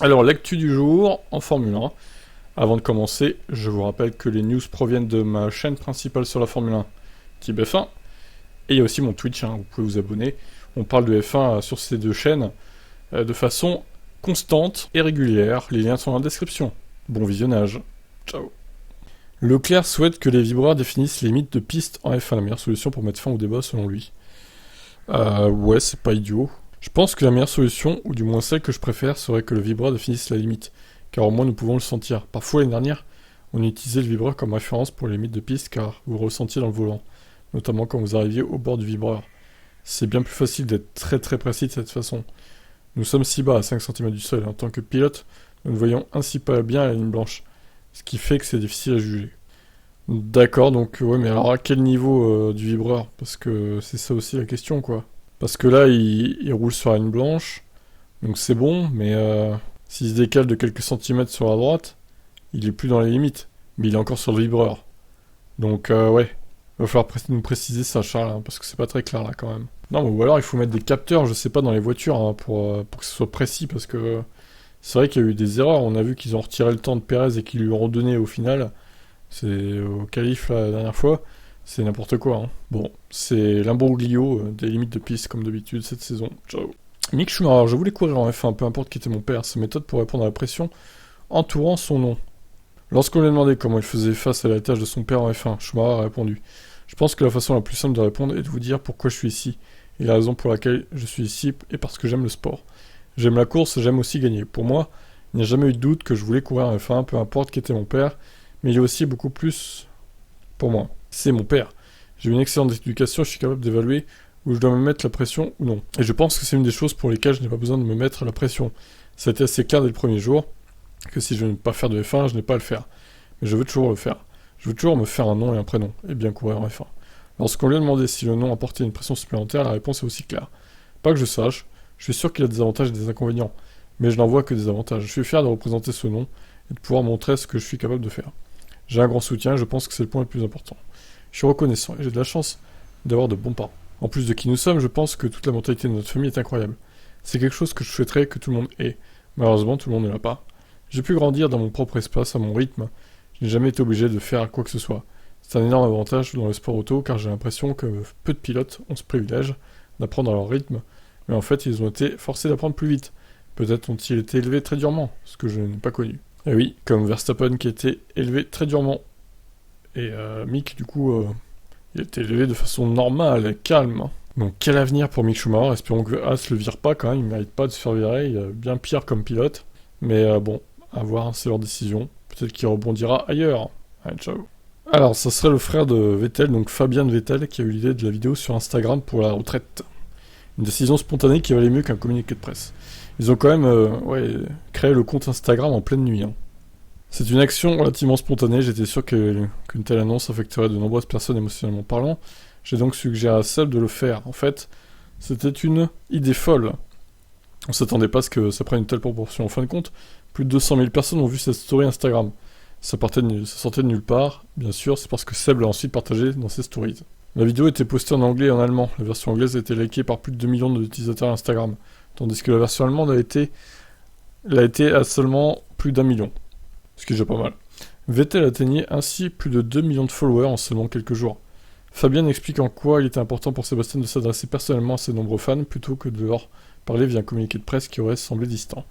Alors, l'actu du jour en Formule 1. Avant de commencer, je vous rappelle que les news proviennent de ma chaîne principale sur la Formule 1, Type F1. Et il y a aussi mon Twitch, vous pouvez vous abonner. On parle de F1 sur ces deux chaînes de façon constante et régulière. Les liens sont dans la description. Bon visionnage. Ciao. Leclerc souhaite que les vibreurs définissent les limites de piste en F1, la meilleure solution pour mettre fin au débat selon lui. Ouais, c'est pas idiot. Je pense que la meilleure solution, ou du moins celle que je préfère, serait que le vibreur définisse la limite, car au moins nous pouvons le sentir. Parfois l'année dernière, on utilisait le vibreur comme référence pour les limites de piste, car vous le ressentiez dans le volant, notamment quand vous arriviez au bord du vibreur. C'est bien plus facile d'être très précis de cette façon. Nous sommes si bas à 5 cm du sol, et en tant que pilote, nous ne voyons ainsi pas bien la ligne blanche, ce qui fait que c'est difficile à juger. D'accord, donc ouais, mais alors à quel niveau du vibreur? Parce que c'est ça aussi la question, quoi. Parce que là, il roule sur la ligne blanche, donc c'est bon, mais s'il se décale de quelques centimètres sur la droite, il est plus dans les limites, mais il est encore sur le vibreur. Donc ouais, il va falloir nous préciser ça, Charles, parce que c'est pas très clair là quand même. Non, ou alors il faut mettre des capteurs, je sais pas, dans les voitures, pour que ce soit précis, parce que c'est vrai qu'il y a eu des erreurs. On a vu qu'ils ont retiré le temps de Pérez et qu'ils lui ont redonné au final. C'est au qualif la dernière fois. C'est n'importe quoi. Bon, c'est l'imbroglio des limites de piste comme d'habitude cette saison. Ciao. Mick Schumacher, je voulais courir en F1, peu importe qui était mon père. Sa méthode pour répondre à la pression entourant son nom. Lorsqu'on lui a demandé comment il faisait face à l'héritage de son père en F1, Schumacher a répondu: je pense que la façon la plus simple de répondre est de vous dire pourquoi je suis ici. Et la raison pour laquelle je suis ici est parce que j'aime le sport. J'aime la course, j'aime aussi gagner. Pour moi, il n'y a jamais eu de doute que je voulais courir en F1, peu importe qui était mon père, mais il y a aussi beaucoup plus pour moi. C'est mon père. J'ai une excellente éducation, je suis capable d'évaluer où je dois me mettre la pression ou non. Et je pense que c'est une des choses pour lesquelles je n'ai pas besoin de me mettre la pression. Ça a été assez clair dès le premier jour, que si je ne veux pas faire de F1, je n'ai pas à le faire. Mais je veux toujours le faire. Je veux toujours me faire un nom et un prénom, et bien courir en F1. Lorsqu'on lui a demandé si le nom apportait une pression supplémentaire, la réponse est aussi claire. Pas que je sache, je suis sûr qu'il a des avantages et des inconvénients, mais je n'en vois que des avantages. Je suis fier de représenter ce nom et de pouvoir montrer ce que je suis capable de faire. J'ai un grand soutien et je pense que c'est le point le plus important. Je suis reconnaissant et j'ai de la chance d'avoir de bons parents. En plus de qui nous sommes, je pense que toute la mentalité de notre famille est incroyable. C'est quelque chose que je souhaiterais que tout le monde ait. Malheureusement, tout le monde ne l'a pas. J'ai pu grandir dans mon propre espace, à mon rythme. Je n'ai jamais été obligé de faire quoi que ce soit. C'est un énorme avantage dans le sport auto car j'ai l'impression que peu de pilotes ont ce privilège d'apprendre à leur rythme, mais en fait ils ont été forcés d'apprendre plus vite. Peut-être ont-ils été élevés très durement, ce que je n'ai pas connu. Et oui, comme Verstappen qui a été élevé très durement. Et Mick, du coup, il a été élevé de façon normale, calme. Donc quel avenir pour Mick Schumacher? Espérons que Haas le vire pas quand même, il mérite pas de se faire virer, il est bien pire comme pilote. Mais bon, à voir, c'est leur décision. Peut-être qu'il rebondira ailleurs. Allez, ciao. Alors, ça serait le frère de Vettel, donc Fabien Vettel, qui a eu l'idée de la vidéo sur Instagram pour la retraite. Une décision spontanée qui valait mieux qu'un communiqué de presse. Ils ont quand même créé le compte Instagram en pleine nuit. C'est une action relativement spontanée, j'étais sûr qu'une telle annonce affecterait de nombreuses personnes émotionnellement parlant. J'ai donc suggéré à Seb de le faire. En fait, c'était une idée folle. On s'attendait pas à ce que ça prenne une telle proportion. En fin de compte, plus de 200 000 personnes ont vu cette story Instagram. Ça sortait de nulle part, bien sûr, c'est parce que Seb l'a ensuite partagé dans ses stories. La vidéo était postée en anglais et en allemand. La version anglaise a été likée par plus de 2 millions d'utilisateurs Instagram, tandis que la version allemande l'a été à seulement plus d'1 million. Ce qui est déjà pas mal. Vettel atteignait ainsi plus de 2 millions de followers en seulement quelques jours. Fabien explique en quoi il était important pour Sébastien de s'adresser personnellement à ses nombreux fans plutôt que de leur parler via un communiqué de presse qui aurait semblé distant.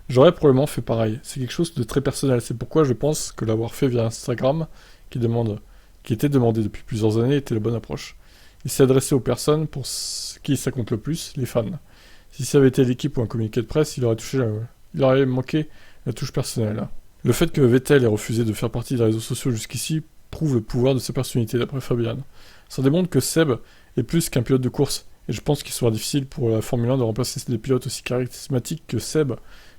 J'aurais probablement fait pareil. C'est quelque chose de très personnel. C'est pourquoi je pense que l'avoir fait via Instagram, qui était demandé depuis plusieurs années, était la bonne approche. Il s'est adressé aux personnes pour qui ça compte le plus, les fans. Si ça avait été l'équipe ou un communiqué de presse, il aurait manqué la touche personnelle. Le fait que Vettel ait refusé de faire partie des réseaux sociaux jusqu'ici prouve le pouvoir de sa personnalité, d'après Fabian. Ça démontre que Seb est plus qu'un pilote de course, et je pense qu'il sera difficile pour la Formule 1 de remplacer des pilotes aussi charismatiques que Seb,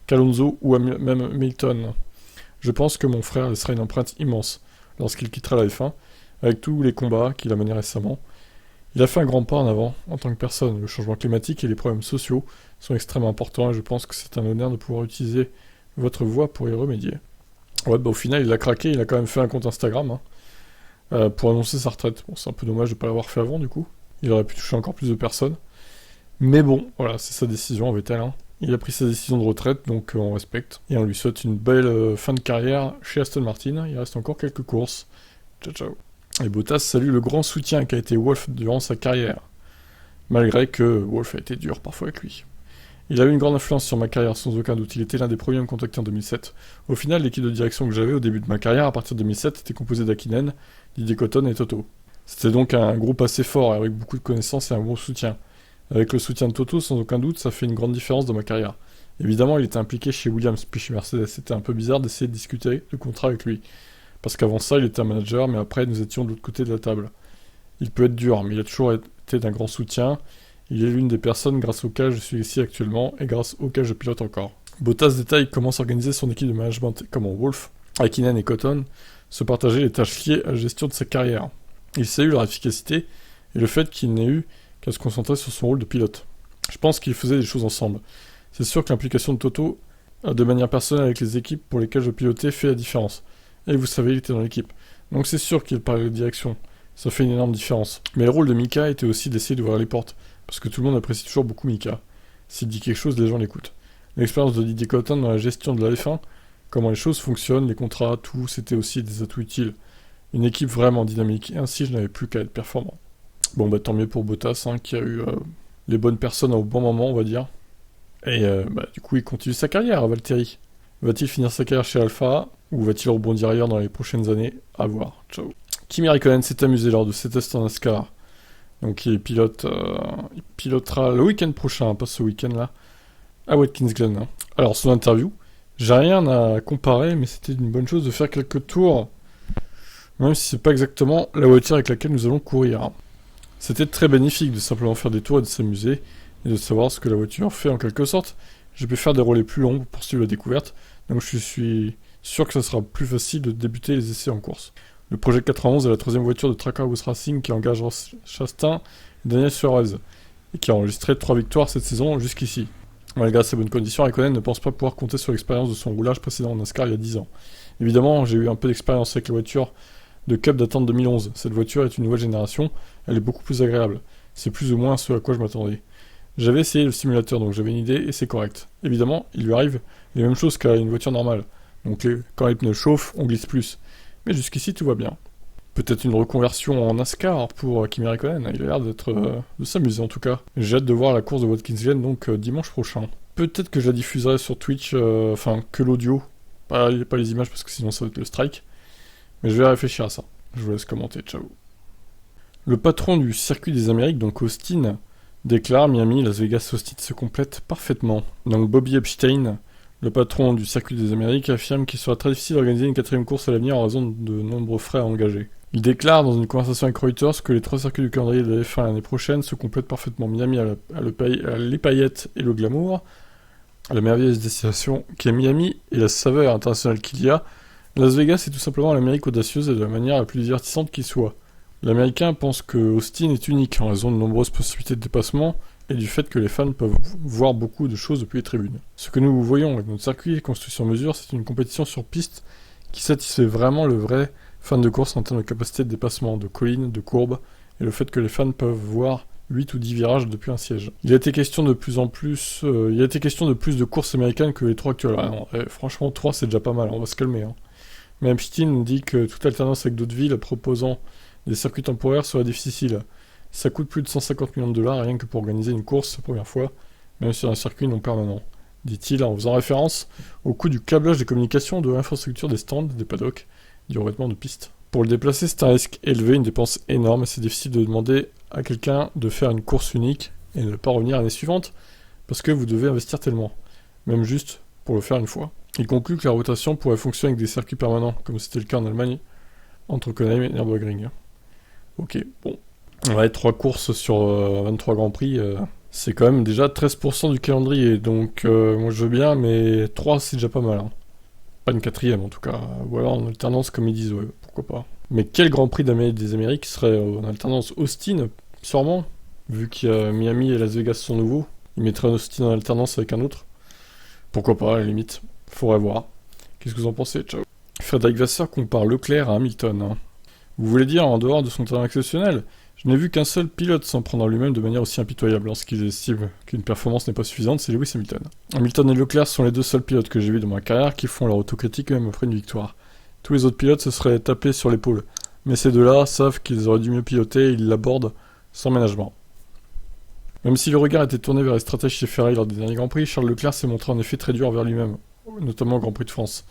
qu'Alonso ou même Hamilton. Je pense que mon frère laissera une empreinte immense lorsqu'il quittera la F1, avec tous les combats qu'il a menés récemment. Il a fait un grand pas en avant en tant que personne. Le changement climatique et les problèmes sociaux sont extrêmement importants et je pense que c'est un honneur de pouvoir utiliser votre voix pour y remédier. Ouais, au final, il a craqué, il a quand même fait un compte Instagram pour annoncer sa retraite. Bon, c'est un peu dommage de ne pas l'avoir fait avant, du coup. Il aurait pu toucher encore plus de personnes. Mais bon, voilà, c'est sa décision, Vettel. Il a pris sa décision de retraite, donc on respecte. Et on lui souhaite une belle fin de carrière chez Aston Martin. Il reste encore quelques courses. Ciao, ciao. Et Bottas salue le grand soutien qu'a été Wolff durant sa carrière, malgré que Wolff a été dur parfois avec lui. Il a eu une grande influence sur ma carrière, sans aucun doute. Il était l'un des premiers à me contacter en 2007. Au final, l'équipe de direction que j'avais au début de ma carrière, à partir de 2007, était composée d'Hakkinen, Didier Cotton et Toto. C'était donc un groupe assez fort, avec beaucoup de connaissances et un gros soutien. Avec le soutien de Toto, sans aucun doute, ça fait une grande différence dans ma carrière. Évidemment, il était impliqué chez Williams, puis chez Mercedes. C'était un peu bizarre d'essayer de discuter de contrat avec lui. Parce qu'avant ça, il était un manager, mais après, nous étions de l'autre côté de la table. Il peut être dur, mais il a toujours été d'un grand soutien. Il est l'une des personnes grâce auxquelles je suis ici actuellement, et grâce auxquelles je pilote encore. Bottas détaille comment s'organiser son équipe de management, et comment Wolff, Hakkinen et Cotton se partageaient les tâches liées à la gestion de sa carrière. Il salue leur efficacité, et le fait qu'il n'ait eu qu'à se concentrer sur son rôle de pilote. Je pense qu'ils faisaient des choses ensemble. C'est sûr que l'implication de Toto, de manière personnelle avec les équipes pour lesquelles je pilotais, fait la différence. Et vous savez, il était dans l'équipe. Donc c'est sûr qu'il parlait de direction. Ça fait une énorme différence. Mais le rôle de Mika était aussi d'essayer d'ouvrir les portes. Parce que tout le monde apprécie toujours beaucoup Mika. S'il dit quelque chose, les gens l'écoutent. L'expérience de Didier Cotton dans la gestion de la F1, comment les choses fonctionnent, les contrats, tout, c'était aussi des atouts utiles. Une équipe vraiment dynamique. Et ainsi, je n'avais plus qu'à être performant. Bon, bah tant mieux pour Bottas, qui a eu les bonnes personnes au bon moment, on va dire. Et du coup, il continue sa carrière à Valtteri. Va-t-il finir sa carrière chez Alpha, ou va-t-il rebondir ailleurs dans les prochaines années? À voir. Ciao. Kimi Räikkönen s'est amusé lors de ses tests en NASCAR. Donc il pilotera le week-end prochain, pas ce week-end-là, à Watkins Glen. Alors, son interview, j'ai rien à comparer, mais c'était une bonne chose de faire quelques tours, même si c'est pas exactement la voiture avec laquelle nous allons courir. C'était très bénéfique de simplement faire des tours et de s'amuser, et de savoir ce que la voiture fait en quelque sorte. Je peux faire des relais plus longs pour poursuivre la découverte, donc je suis sûr que ça sera plus facile de débuter les essais en course. Le projet 91 est la troisième voiture de Trackhouse Racing qui engage Ross Chastain et Daniel Suarez, et qui a enregistré 3 victoires cette saison jusqu'ici. Malgré ses bonnes conditions, Räikkönen ne pense pas pouvoir compter sur l'expérience de son roulage précédent en NASCAR il y a 10 ans. Évidemment, j'ai eu un peu d'expérience avec la voiture de Cup datant de 2011. Cette voiture est une nouvelle génération, elle est beaucoup plus agréable. C'est plus ou moins ce à quoi je m'attendais. J'avais essayé le simulateur, donc j'avais une idée et c'est correct. Évidemment, il lui arrive les mêmes choses qu'à une voiture normale. Donc quand les pneus chauffent, on glisse plus. Mais jusqu'ici, tout va bien. Peut-être une reconversion en NASCAR pour Kimi Räikkönen. Il a l'air de s'amuser en tout cas. J'ai hâte de voir la course de Watkins Glen donc dimanche prochain. Peut-être que je la diffuserai sur Twitch, que l'audio. Pas les images parce que sinon ça va être le strike. Mais je vais réfléchir à ça. Je vous laisse commenter. Ciao. Le patron du circuit des Amériques, donc Austin, déclare Miami, Las Vegas, Austin se complètent parfaitement. Donc Bobby Epstein, le patron du circuit des Amériques, affirme qu'il sera très difficile d'organiser une 4ème course à l'avenir en raison de nombreux frais à engager. Il déclare dans une conversation avec Reuters que les 3 circuits du calendrier de la F1 l'année prochaine se complètent parfaitement. Miami a les paillettes et le glamour, la merveilleuse destination qui est Miami et la saveur internationale qu'il y a. Las Vegas est tout simplement l'Amérique audacieuse et de la manière la plus divertissante qui soit. L'Américain pense que Austin est unique en raison de nombreuses possibilités de dépassement et du fait que les fans peuvent voir beaucoup de choses depuis les tribunes. Ce que nous voyons avec notre circuit construit sur mesure, c'est une compétition sur piste qui satisfait vraiment le vrai fan de course en termes de capacité de dépassement, de collines, de courbes, et le fait que les fans peuvent voir 8 ou 10 virages depuis un siège. Il a été question de plus de courses américaines que les 3 actuelles. Ah non, franchement, 3 c'est déjà pas mal, on va se calmer. Mais Epstein dit que toute alternance avec d'autres villes proposant des circuits temporaires serait difficile. Ça coûte plus de 150 millions de dollars rien que pour organiser une course la première fois, même sur un circuit non permanent, dit-il en faisant référence au coût du câblage des communications, de l'infrastructure des stands, des paddocks, du revêtement de piste. Pour le déplacer, c'est un risque élevé, une dépense énorme, et c'est difficile de demander à quelqu'un de faire une course unique et ne pas revenir l'année suivante, parce que vous devez investir tellement, même juste pour le faire une fois. Il conclut que la rotation pourrait fonctionner avec des circuits permanents, comme c'était le cas en Allemagne, entre Copenhague et Nürburgring. Ok, bon. On être 3 courses sur 23 Grands Prix, c'est quand même déjà 13% du calendrier, donc moi je veux bien, mais 3 c'est déjà pas mal. Pas une 4ème en tout cas, ou alors en alternance comme ils disent, ouais, pourquoi pas. Mais quel Grand Prix des Amériques serait en alternance? Austin, sûrement, vu que Miami et Las Vegas sont nouveaux, ils mettraient Austin en alternance avec un autre. Pourquoi pas, à la limite, faudrait voir. Qu'est-ce que vous en pensez? Ciao. Frédéric Vasseur compare Leclerc à Hamilton. Vous voulez dire en dehors de son talent exceptionnel? Je n'ai vu qu'un seul pilote s'en prendre à lui-même de manière aussi impitoyable lorsqu'ils estiment qu'une performance n'est pas suffisante, c'est Lewis Hamilton. Hamilton et Leclerc sont les deux seuls pilotes que j'ai vus dans ma carrière qui font leur autocritique même après une victoire. Tous les autres pilotes se seraient tapés sur l'épaule, mais ces deux-là savent qu'ils auraient dû mieux piloter et ils l'abordent sans ménagement. Même si le regard était tourné vers les stratèges chez Ferrari lors des derniers Grands Prix, Charles Leclerc s'est montré en effet très dur envers lui-même, notamment au Grand Prix de France.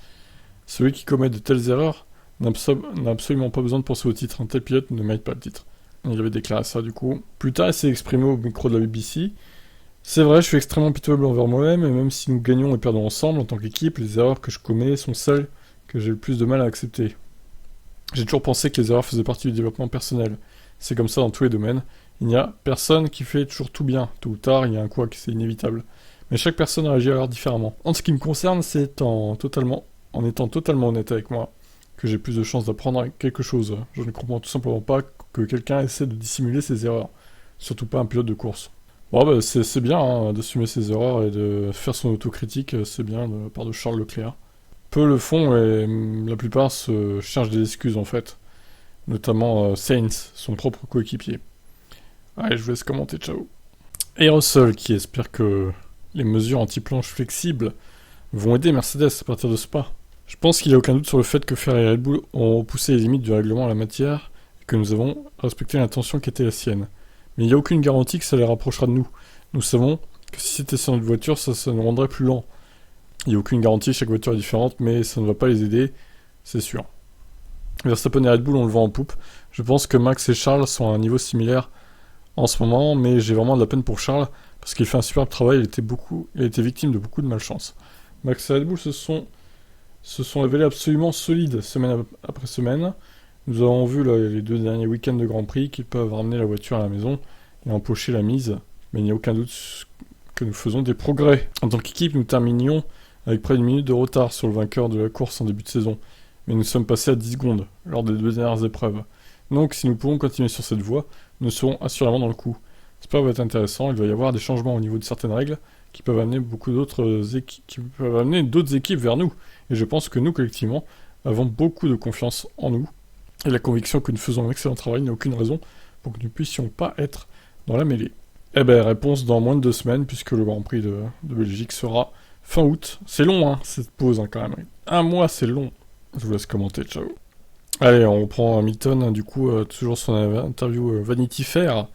Celui qui commet de telles erreurs n'a absolument pas besoin de penser au titre, un tel pilote ne mérite pas le titre. Il avait déclaré ça du coup. Plus tard, il s'est exprimé au micro de la BBC. C'est vrai, je suis extrêmement pitoyable envers moi-même, et même si nous gagnons et perdons ensemble en tant qu'équipe, les erreurs que je commets sont celles que j'ai le plus de mal à accepter. J'ai toujours pensé que les erreurs faisaient partie du développement personnel. C'est comme ça dans tous les domaines. Il n'y a personne qui fait toujours tout bien. Tôt ou tard, il y a un couac, c'est inévitable. Mais chaque personne réagit alors différemment. En ce qui me concerne, c'est en étant totalement honnête avec moi que j'ai plus de chances d'apprendre quelque chose. Je ne comprends tout simplement pas que quelqu'un essaie de dissimuler ses erreurs. Surtout pas un pilote de course. Bon, bah, c'est bien hein, d'assumer ses erreurs et de faire son autocritique, c'est bien de la part de Charles Leclerc. Peu le font et la plupart se cherchent des excuses en fait. Notamment Sainz, son propre coéquipier. Allez, je vous laisse commenter, ciao. Et Russell qui espère que les mesures anti-planche flexibles vont aider Mercedes à partir de Spa. Je pense qu'il n'y a aucun doute sur le fait que Ferrari et Red Bull ont repoussé les limites du règlement en la matière et que nous avons respecté l'intention qui était la sienne. Mais il n'y a aucune garantie que ça les rapprochera de nous. Nous savons que si c'était sur notre voiture, ça nous rendrait plus lents. Il n'y a aucune garantie, chaque voiture est différente, mais ça ne va pas les aider, c'est sûr. Verstappen et Red Bull, on le vend en poupe. Je pense que Max et Charles sont à un niveau similaire en ce moment, mais j'ai vraiment de la peine pour Charles, parce qu'il fait un superbe travail, il a été victime de beaucoup de malchance. Max et Red Bull se sont révélés absolument solides semaine après semaine. Nous avons vu là, les 2 derniers week-ends de Grand Prix qu'ils peuvent ramener la voiture à la maison et empocher la mise, mais il n'y a aucun doute que nous faisons des progrès. En tant qu'équipe, nous terminions avec près d'une minute de retard sur le vainqueur de la course en début de saison, mais nous sommes passés à 10 secondes lors des 2 dernières épreuves. Donc si nous pouvons continuer sur cette voie, nous serons assurément dans le coup. Spa va être intéressant, il va y avoir des changements au niveau de certaines règles qui peuvent amener d'autres équipes vers nous. Et je pense que nous, collectivement, avons beaucoup de confiance en nous. Et la conviction que nous faisons un excellent travail n'a aucune raison pour que nous ne puissions pas être dans la mêlée. Eh ben, réponse dans moins de 2 semaines, puisque le Grand Prix de Belgique sera fin août. C'est long, hein, cette pause, hein, quand même. 1 mois, c'est long. Je vous laisse commenter, ciao. Allez, on reprend Hamilton, hein, du coup, toujours son interview Vanity Fair,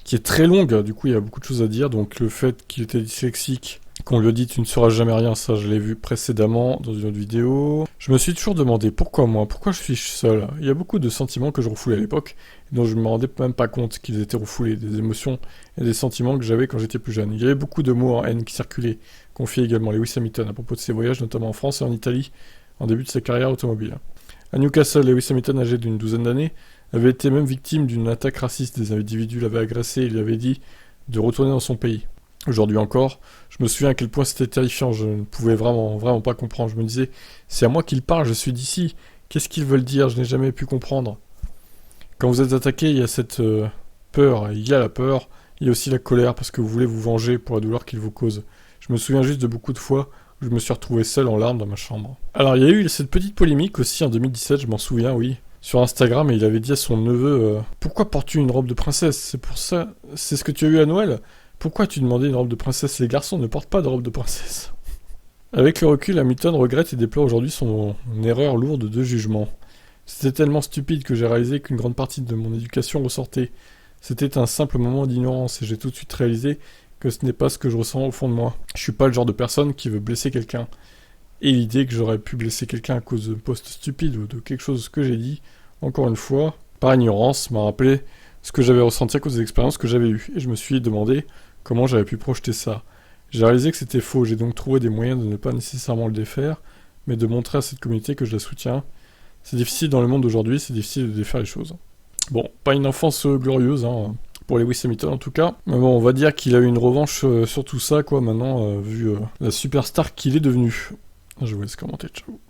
qui est très longue, du coup, il y a beaucoup de choses à dire. Donc, le fait qu'il était dyslexique, qu'on lui a dit tu ne sauras jamais rien, ça je l'ai vu précédemment dans une autre vidéo. Je me suis toujours demandé pourquoi moi, pourquoi je suis seul. Il y a beaucoup de sentiments que je refoulais à l'époque, dont je ne me rendais même pas compte qu'ils étaient refoulés, des émotions et des sentiments que j'avais quand j'étais plus jeune. Il y avait beaucoup de mots en haine qui circulaient, confiait également Lewis Hamilton à propos de ses voyages, notamment en France et en Italie, en début de sa carrière automobile. À Newcastle, Lewis Hamilton, âgé d'une 12aine d'années, avait été même victime d'une attaque raciste. Des individus l'avaient agressé et lui avaient dit de retourner dans son pays. Aujourd'hui encore, je me souviens à quel point c'était terrifiant, je ne pouvais vraiment pas comprendre. Je me disais, c'est à moi qu'ils parlent, je suis d'ici, qu'est-ce qu'ils veulent dire, je n'ai jamais pu comprendre. Quand vous êtes attaqué, il y a cette peur, il y a la peur, il y a aussi la colère parce que vous voulez vous venger pour la douleur qu'ils vous causent. Je me souviens juste de beaucoup de fois où je me suis retrouvé seul en larmes dans ma chambre. Alors il y a eu cette petite polémique aussi en 2017, je m'en souviens, oui, sur Instagram, et il avait dit à son neveu pourquoi portes-tu une robe de princesse? C'est pour ça, c'est ce que tu as eu à Noël? Pourquoi tu demandais une robe de princesse? Les garçons ne portent pas de robe de princesse. Avec le recul, Hamilton regrette et déplore aujourd'hui son erreur lourde de jugement. C'était tellement stupide que j'ai réalisé qu'une grande partie de mon éducation ressortait. C'était un simple moment d'ignorance et j'ai tout de suite réalisé que ce n'est pas ce que je ressens au fond de moi. Je suis pas le genre de personne qui veut blesser quelqu'un. Et l'idée que j'aurais pu blesser quelqu'un à cause de post stupide ou de quelque chose que j'ai dit, encore une fois, par ignorance, m'a rappelé ce que j'avais ressenti à cause des expériences que j'avais eues. Et je me suis demandé comment j'avais pu projeter ça. J'ai réalisé que c'était faux, j'ai donc trouvé des moyens de ne pas nécessairement le défaire, mais de montrer à cette communauté que je la soutiens. C'est difficile dans le monde d'aujourd'hui, c'est difficile de défaire les choses. Bon, pas une enfance glorieuse, hein, pour Lewis Hamilton en tout cas. Mais bon, on va dire qu'il a eu une revanche sur tout ça, quoi, maintenant, vu la superstar qu'il est devenu. Je vous laisse commenter, ciao.